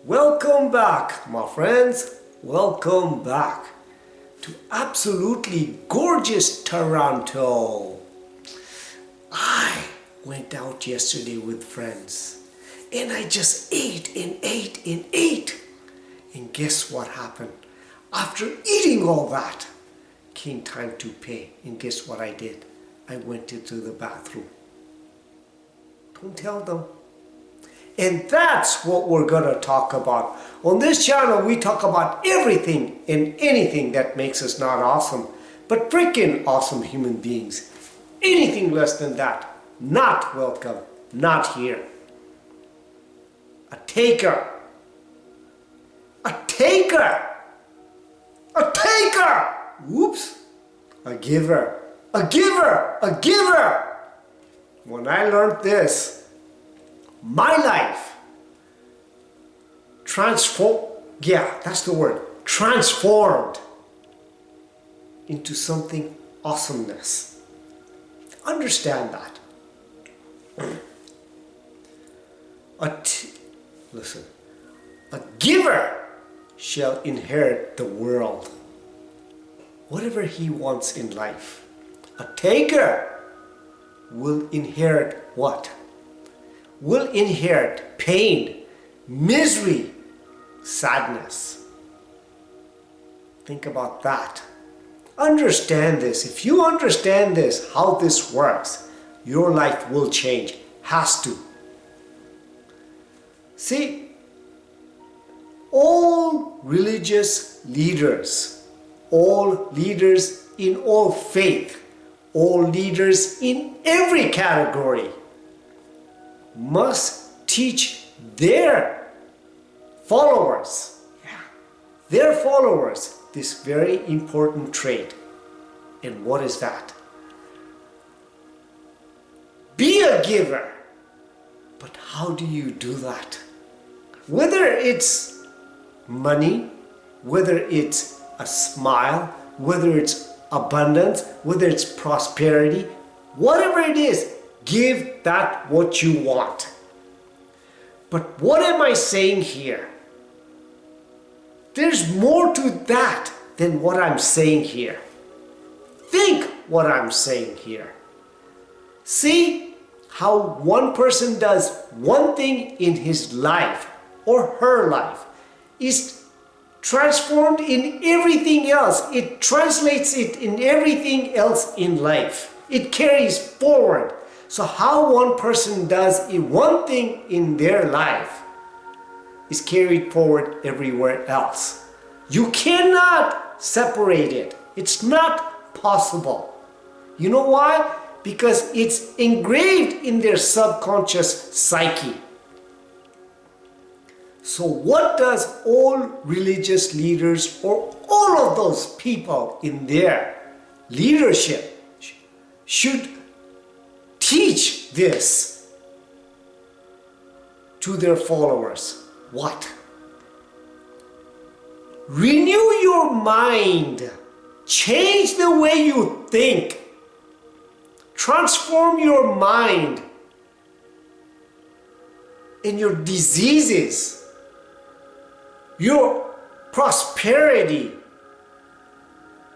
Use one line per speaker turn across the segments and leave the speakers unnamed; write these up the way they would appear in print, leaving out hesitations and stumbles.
Welcome back, my friends. Welcome back to absolutely gorgeous Toronto. I went out yesterday with friends and I just ate and ate and ate. And guess what happened? After eating all that, came time to pay. And guess what I did? I went into the bathroom. Don't tell them. And that's what we're going to talk about. On this channel, we talk about everything and anything that makes us not awesome, but freaking awesome human beings. Anything less than that, not welcome, not here. A taker. A taker. A taker. Whoops. A giver. A giver. A giver. When I learned this, my life transformed into something awesomeness. Understand that. Listen, a giver shall inherit the world. Whatever he wants in life. A taker will inherit what? Will inherit pain, misery, sadness. Think about that. Understand this. If you understand this, how this works, your life will change. Has to. See, all religious leaders, all leaders in all faith, all leaders in every category must teach their followers, this very important trait. And what is that? Be a giver. But how do you do that? Whether it's money, whether it's a smile, whether it's abundance, whether it's prosperity, whatever it is, give that what you want. But what am I saying here? There's more to that than what I'm saying here. Think what I'm saying here. See how one person does one thing in his life or her life is transformed in everything else. It translates it in everything else in life. It carries forward. So how one person does one thing in their life is carried forward everywhere else. You cannot separate it. It's not possible. You know why? Because it's engraved in their subconscious psyche. So what does all religious leaders or all of those people in their leadership should teach this to their followers? What? Renew your mind. Change the way you think. Transform your mind and your diseases, your prosperity,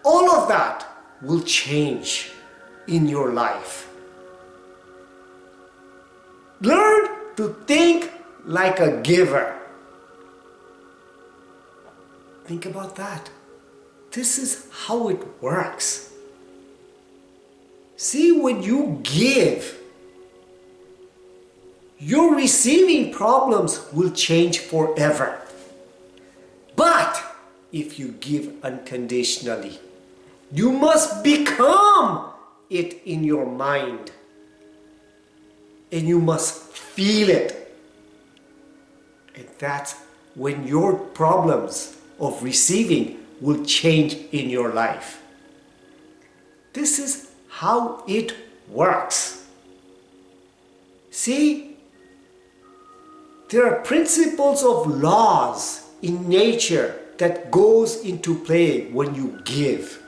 all of that will change in your life. Learn to think like a giver. Think about that. This is how it works. See, when you give, your receiving problems will change forever. But if you give unconditionally, you must become it in your mind. And you must feel it. And that's when your problems of receiving will change in your life. This is how it works. See, there are principles of laws in nature that goes into play when you give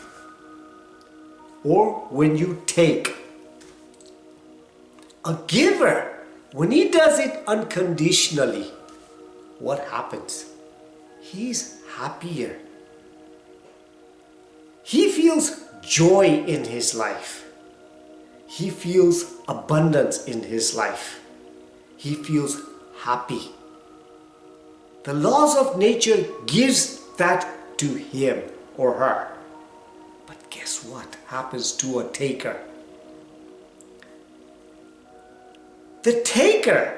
or when you take. A giver, when he does it unconditionally, what happens? He's happier. He feels joy in his life. He feels abundance in his life. He feels happy. The laws of nature gives that to him or her. But guess what happens to a taker? The taker.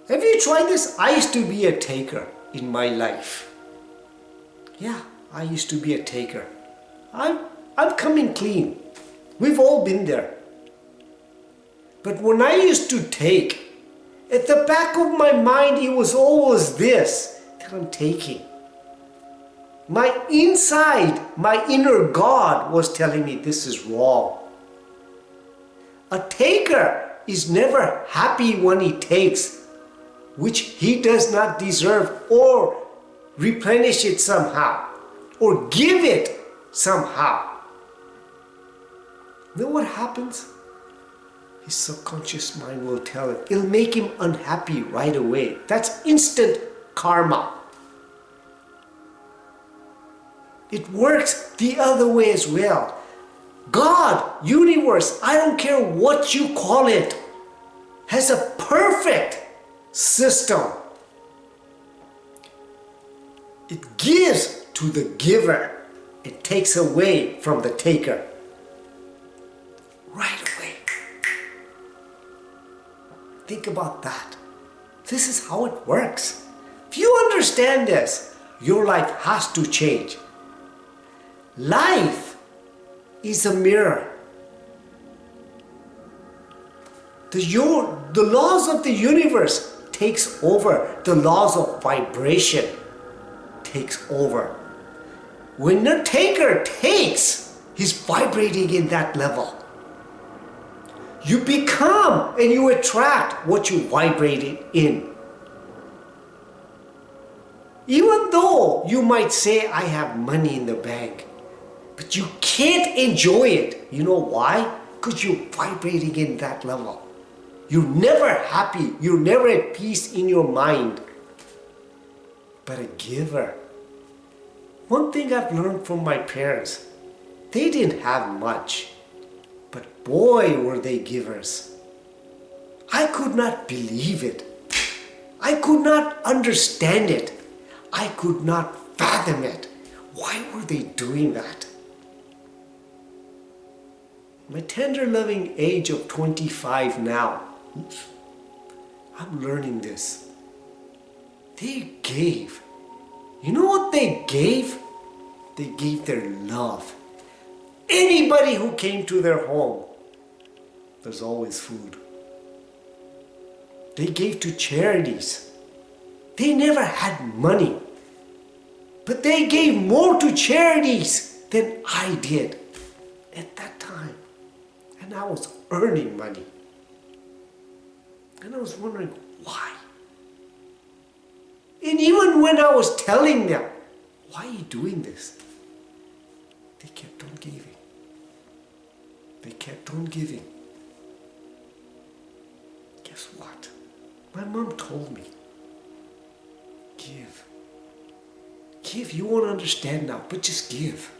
Have you tried this? I used to be a taker in my life. Yeah, I used to be a taker. I'm coming clean. We've all been there. But when I used to take, at the back of my mind, it was always this that I'm taking. My inside, my inner God was telling me this is wrong. A taker is never happy when he takes, which he does not deserve, or replenish it somehow, or give it somehow. You know what happens? His subconscious mind will tell him. It'll make him unhappy right away. That's instant karma. It works the other way as well. God, universe, I don't care what you call it, has a perfect system. It gives to the giver. It takes away from the taker. Right away. Think about that. This is how it works. If you understand this, your life has to change. Life is a mirror. The laws of the universe takes over. The laws of vibration takes over. When the taker takes, he's vibrating in that level. You become and you attract what you vibrated in. Even though you might say, I have money in the bank, but you can't enjoy it. You know why? Because you're vibrating in that level. You're never happy. You're never at peace in your mind. But a giver. One thing I've learned from my parents, they didn't have much. But boy, were they givers. I could not believe it. I could not understand it. I could not fathom it. Why were they doing that? My tender loving age of 25 now, I'm learning this. They gave. You know what they gave? They gave their love. Anybody who came to their home, there's always food. They gave to charities. They never had money, but they gave more to charities than I did at that time. And I was earning money. And I was wondering why. And even when I was telling them, why are you doing this? They kept on giving. They kept on giving. Guess what? My mom told me, give. Give. You won't understand now, but just give.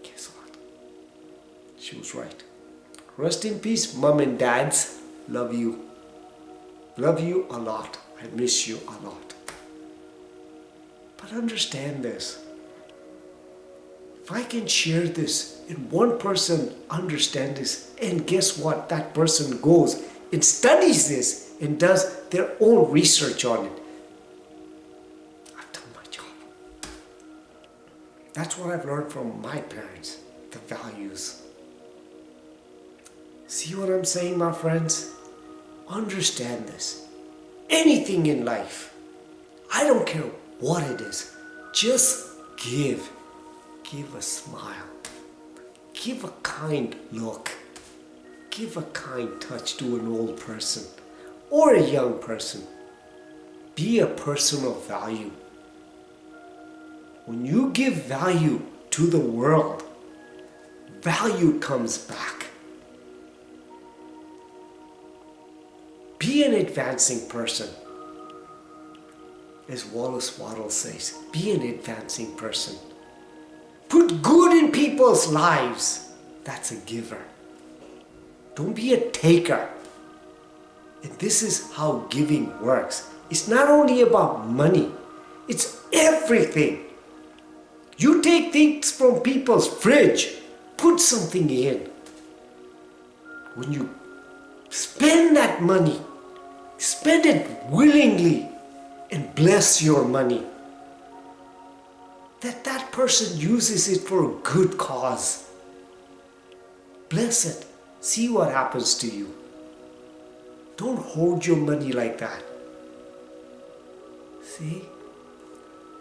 Guess what? She was right. Rest in peace, mom and dads. Love you. Love you a lot. I miss you a lot. But understand this. If I can share this and one person understands this, and guess what? That person goes and studies this and does their own research on it. I've done my job. That's what I've learned from my parents, the values. See what I'm saying, my friends? Understand this. Anything in life, I don't care what it is, just give. Give a smile. Give a kind look. Give a kind touch to an old person or a young person. Be a person of value. When you give value to the world, value comes back. Be an advancing person. As Wallace Waddle says, be an advancing person. Put good in people's lives. That's a giver. Don't be a taker. And this is how giving works. It's not only about money. It's everything. You take things from people's fridge, put something in. When you spend that money, spend it willingly and bless your money. That person uses it for a good cause. Bless it. See what happens to you. Don't hoard your money like that. See?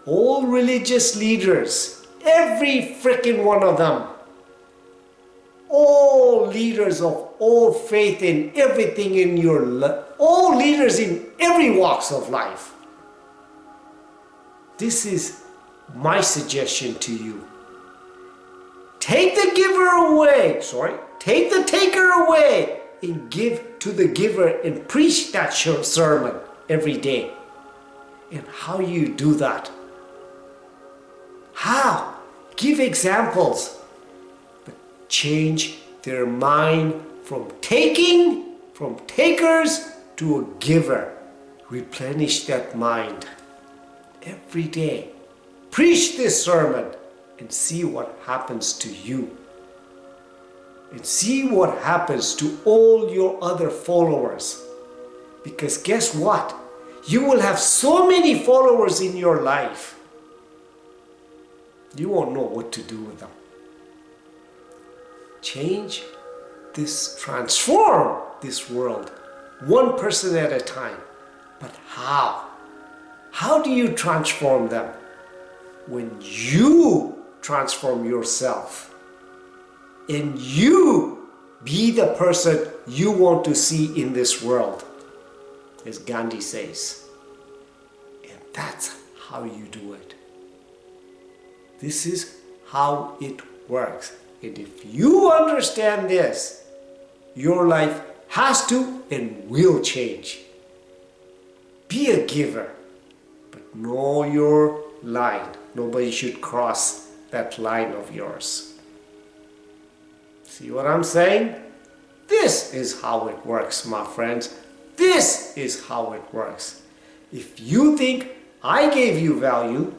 All religious leaders, every freaking one of them, all leaders of all faith in everything in your life, all leaders in every walks of life. This is my suggestion to you. Take the giver away, take the taker away and give to the giver and preach that sermon every day. And how you do that? How? Give examples. But change their mind from takers to a giver. Replenish that mind every day. Preach this sermon and see what happens to you. And see what happens to all your other followers. Because guess what? You will have so many followers in your life. You won't know what to do with them. Change this, transform this world, one person at a time. But how? How do you transform them? When you transform yourself and you be the person you want to see in this world, as Gandhi says. And that's how you do it. This is how it works. And if you understand this, your life has to and will change. Be a giver, but know your line. Nobody should cross that line of yours. See what I'm saying? This is how it works, my friends. This is how it works. If you think I gave you value,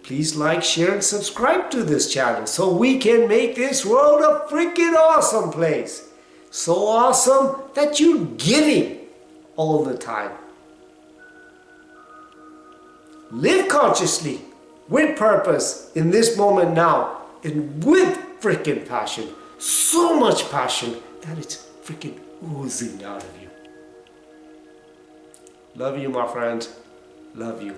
please like, share, and subscribe to this channel so we can make this world a freaking awesome place. So awesome that you're giving all the time. Live consciously, with purpose, in this moment now, and with freaking passion. So much passion that it's freaking oozing out of you. Love you, my friends. Love you.